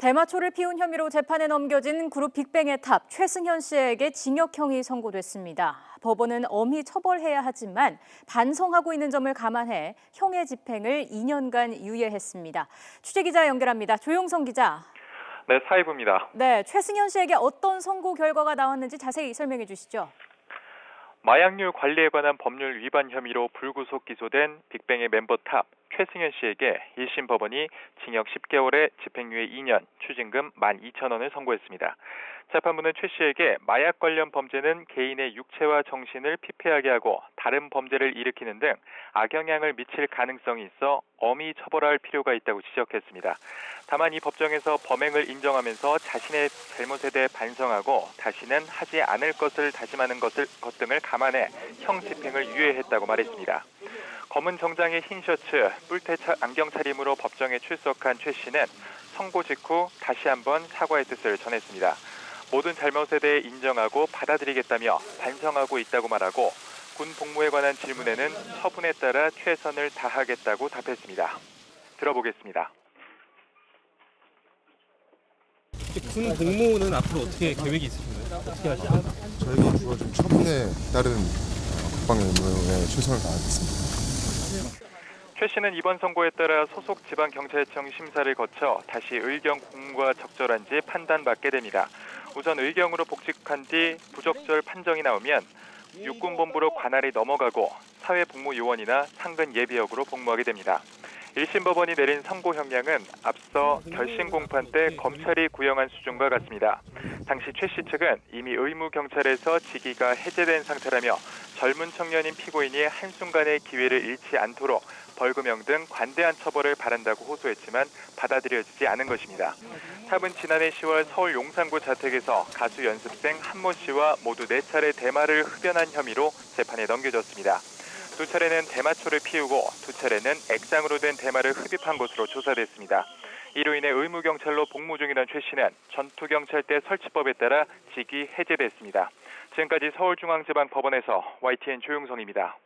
대마초를 피운 혐의로 재판에 넘겨진 그룹 빅뱅의 탑 최승현 씨에게 징역형이 선고됐습니다. 법원은 엄히 처벌해야 하지만 반성하고 있는 점을 감안해 형의 집행을 2년간 유예했습니다. 취재기자 연결합니다. 조용성 기자. 네, 사회부입니다. 네, 최승현 씨에게 어떤 선고 결과가 나왔는지 자세히 설명해 주시죠. 마약류 관리에 관한 법률 위반 혐의로 불구속 기소된 빅뱅의 멤버 탑 최승현 씨에게 1심 법원이 징역 10개월에 집행유예 2년, 추징금 12,000원을 선고했습니다. 재판부는 최 씨에게 마약 관련 범죄는 개인의 육체와 정신을 피폐하게 하고 다른 범죄를 일으키는 등 악영향을 미칠 가능성이 있어 엄히 처벌할 필요가 있다고 지적했습니다. 다만 이 법정에서 범행을 인정하면서 자신의 잘못에 대해 반성하고 다시는 하지 않을 것을 다짐하는 것 등을 감안해 형 집행을 유예했다고 말했습니다. 검은 정장에 흰 셔츠, 뿔테 안경 차림으로 법정에 출석한 최 씨는 선고 직후 다시 한번 사과의 뜻을 전했습니다. 모든 잘못에 대해 인정하고 받아들이겠다며 반성하고 있다고 말하고 군 복무에 관한 질문에는 처분에 따라 최선을 다하겠다고 답했습니다. 들어보겠습니다. 군 복무는 앞으로 어떻게 계획이 있으신가요? 어떻게 하시나요? 저희가 주어진 처분에 따른 국방 의무에 최선을 다하겠습니다. 최 씨는 이번 선고에 따라 소속 지방경찰청 심사를 거쳐 다시 의경 공무가 적절한지 판단받게 됩니다. 우선 의경으로 복직한 뒤 부적절 판정이 나오면 육군본부로 관할이 넘어가고 사회복무요원이나 상근 예비역으로 복무하게 됩니다. 1심 법원이 내린 선고 형량은 앞서 결심 공판 때 검찰이 구형한 수준과 같습니다. 당시 최 씨 측은 이미 의무경찰에서 직위가 해제된 상태라며 젊은 청년인 피고인이 한순간의 기회를 잃지 않도록 벌금형 등 관대한 처벌을 바란다고 호소했지만 받아들여지지 않은 것입니다. 탑은 지난해 10월 서울 용산구 자택에서 가수 연습생 한모 씨와 모두 4차례 대마를 흡연한 혐의로 재판에 넘겨졌습니다. 2차례는 대마초를 피우고 2차례는 액상으로 된 대마를 흡입한 것으로 조사됐습니다. 이로 인해 의무경찰로 복무 중이던 최 씨는 전투경찰대 설치법에 따라 직위 해제됐습니다. 지금까지 서울중앙지방법원에서 YTN 조용성입니다.